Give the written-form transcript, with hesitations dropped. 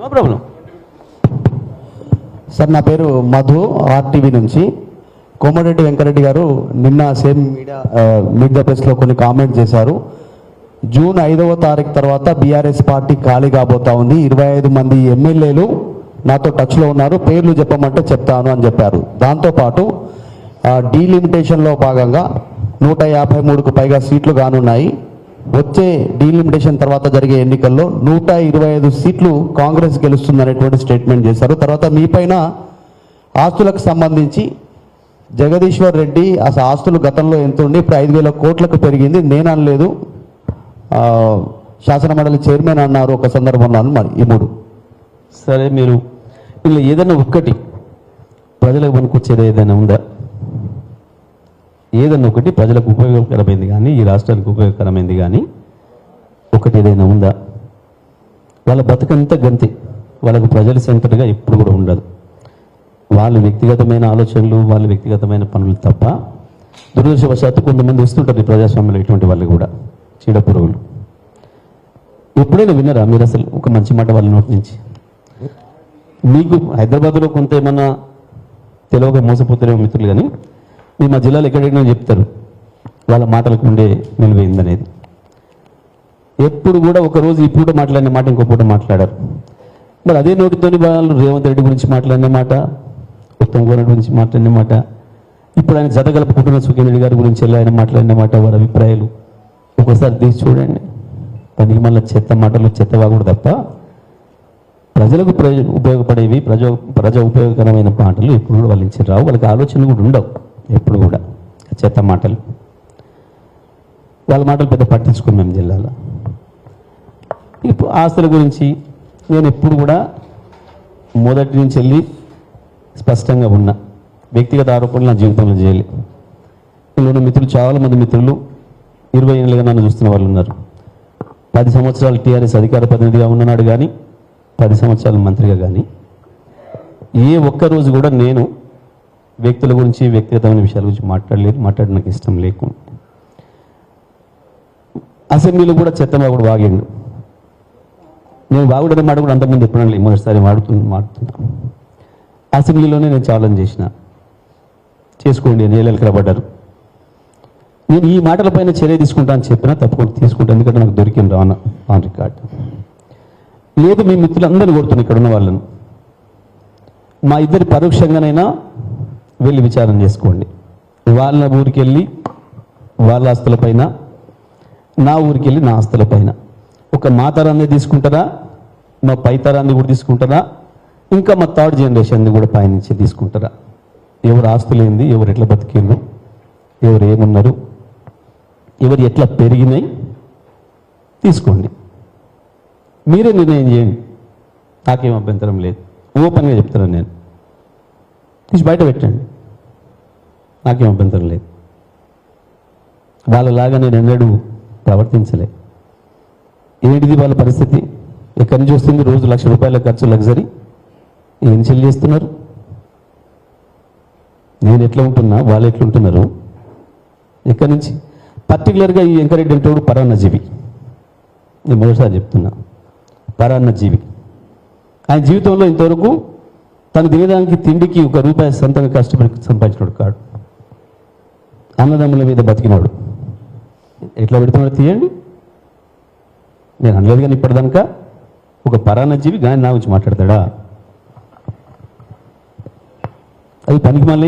No problem. Sir నా పేరు Madhu, RTV నుంచి. కోమటిరెడ్డి వెంకరెడ్డి గారు నిన్న సేమ్ మీడియా ప్రెస్లో కొన్ని కామెంట్ చేశారు. జూన్ 5వ తారీఖు తర్వాత బీఆర్ఎస్ పార్టీ ఖాళీ కాబోతా ఉంది, 25 మంది ఎమ్మెల్యేలు నాతో టచ్లో ఉన్నారు, పేర్లు చెప్పమంటే చెప్తాను అని చెప్పారు. దాంతోపాటు డీలిమిటేషన్లో భాగంగా 153కు పైగా సీట్లు కానున్నాయి. వచ్చే డీలిమిటేషన్ తర్వాత జరిగే ఎన్నికల్లో 125 సీట్లు కాంగ్రెస్ గెలుస్తుందనేటువంటి స్టేట్మెంట్ చేశారు. తర్వాత మీపైన ఆస్తులకు సంబంధించి జగదీశ్వర్ రెడ్డి అసలు ఆస్తులు గతంలో ఎంత ఉండి ఇప్పుడు 5,000 కోట్లకు పెరిగింది, నేను అనలేదు, శాసనమండలి చైర్మన్ అన్నారు ఒక సందర్భంలో. మరి ఈ మూడు సరే, మీరు ఇలా ఏదైనా ఒక్కటి ప్రజలకు పనికొచ్చేది ఏదైనా ఉందా? ఏదన్నా ఒకటి ప్రజలకు ఉపయోగకరమైంది కానీ, ఈ రాష్ట్రానికి ఉపయోగకరమైంది కానీ ఒకటి ఏదైనా ఉందా? వాళ్ళ బతుకంతా గంతే, వాళ్ళకు ప్రజల సెంటర్గా ఎప్పుడు కూడా ఉండదు. వాళ్ళ వ్యక్తిగతమైన ఆలోచనలు, వాళ్ళ వ్యక్తిగతమైన పనులు తప్ప, దురదృష్టవశాత్తు కొంతమంది వస్తుంటారు ఈ ప్రజాస్వామ్యంలో, ఇటువంటి వాళ్ళు కూడా చీడపురుగులు. ఎప్పుడైనా విన్నారా మీరు అసలు ఒక మంచి మాట వాళ్ళ నోటి నుంచి? మీకు హైదరాబాద్లో కొంత ఏమన్నా తెలియక మోసపోతారేమో మిత్రులు, కానీ మీ మా జిల్లాలో ఎక్కడైనా చెప్తారు వాళ్ళ మాటలకు ఉండే నిలువైందనేది. ఎప్పుడు కూడా ఒకరోజు ఈ పూట మాట్లాడిన మాట ఇంకో పూట మాట్లాడారు. మరి అదే నోటితోని వాళ్ళు రేవంత్ రెడ్డి గురించి మాట్లాడిన మాట, ఉత్తమ్ కుమార్ రెడ్డి గురించి మాట్లాడిన మాట, ఇప్పుడు ఆయన జత కలుపుకుంటున్న సుఖేంద్ర రెడ్డి గారి గురించి ఆయన మాట్లాడిన మాట, వారి అభిప్రాయాలు ఒకసారి తీసి చూడండి. పనికి మళ్ళీ చెత్త మాటలు, చెత్త వాగుడు తప్ప ప్రజలకు ఉపయోగపడేవి, ప్రజా ఉపయోగకరమైన మాటలు ఎప్పుడు కూడా వాళ్ళు ఇచ్చి రావు. వాళ్ళకి ఆలోచనలు కూడా ఉండవు ఎప్పుడు కూడా. చెత్త మాటలు, వాళ్ళ మాటలు పెద్ద పట్టించుకోం మేము జిల్లాలో. ఇప్పుడు ఆస్తుల గురించి నేను ఎప్పుడు కూడా మొదటి నుంచి వెళ్ళి స్పష్టంగా ఉన్నా. వ్యక్తిగత ఆరోపణలు నా జీవితంలో చేయాలి. ఇందులో మిత్రులు, చాలామంది మిత్రులు 20 ఏళ్ళుగా నన్ను చూస్తున్న వాళ్ళు ఉన్నారు. 10 సంవత్సరాలు టీఆర్ఎస్ అధికార ప్రతినిధిగా ఉన్నాడు కానీ, 10 సంవత్సరాలు మంత్రిగా కానీ, ఏ ఒక్కరోజు కూడా నేను వ్యక్తుల గురించి, వ్యక్తిగతమైన విషయాల గురించి మాట్లాడడానికి ఇష్టం లేకుండా. అసెంబ్లీలో కూడా చెత్తగా కూడా వాగిండు. నేను వాగుడనే మాట కూడా అంతకుముందు ఎప్పుడన్నా లేదు, మొదటిసారి మాడుతున్నా. అసెంబ్లీలోనే నేను ఛాలెంజ్ చేసుకోండి అని ఏళ్ళకి రాబడ్డారు. నేను ఈ మాటలపైన చర్య తీసుకుంటా అని చెప్పినా తప్పకుండా తీసుకుంటాను, ఎందుకంటే నాకు దొరికింది ఆన్ రికార్డ్. లేదు, మీ మిత్రులందరినీ కొడుతున్నాను ఇక్కడ ఉన్న వాళ్ళను. మా ఇద్దరి పరోక్షంగానైనా వెళ్ళి విచారణ చేసుకోండి. వాళ్ళ ఊరికి వెళ్ళి వాళ్ళ ఆస్తులపైన, నా ఊరికి వెళ్ళి నా ఆస్తులపైన. ఒక మా తరాన్ని తీసుకుంటారా, మా పై తరాన్ని కూడా తీసుకుంటారా, ఇంకా మా థర్డ్ జనరేషన్ని కూడా పైనుంచి తీసుకుంటారా? ఎవరు ఆస్తులేంది, ఎవరు ఎట్లా బతికిండ్రు, ఎవరు ఏమున్నారు, ఎవరు ఎట్లా పెరిగినాయి తీసుకోండి. మీరే నిర్ణయం చేయండి, నాకేం అభ్యంతరం లేదు. ఓపెన్గా చెప్తున్నాను నేను. తీసి బయట పెట్టండి, నాకేం అభ్యంతరం లేదు. వాళ్ళలాగా నేను ఎన్నడూ ప్రవర్తించలే. ఏంటిది వాళ్ళ పరిస్థితి? ఎక్కడి నుంచి వస్తుంది? రోజు ₹1,00,000 ఖర్చు లగ్జరీ. ఏం చెల్లి చేస్తున్నారు? నేను ఎట్లా ఉంటున్నా, వాళ్ళు ఎట్లా ఉంటున్నారు? ఎక్కడి నుంచి? పర్టికులర్గా ఈ వెంకరెడ్డి అంటోడు పరాన్నజీవి. నేను మొదటిసారి చెప్తున్నా, పరాన్నజీవి. ఆయన జీవితంలో ఇంతవరకు తను తినడానికి తిండికి ₹1 సొంతంగా కష్టపడి సంపాదించినాడు కాడు. అన్నదమ్ముల మీద బతికినాడు. ఎట్లా పెడుతున్నాడు తీయండి. నేను అనలేదు కానీ ఇప్పటిదాకా ఒక పరాన్నజీవి కానీ నా గురించి మాట్లాడతాడా? అది పనికి మళ్ళీ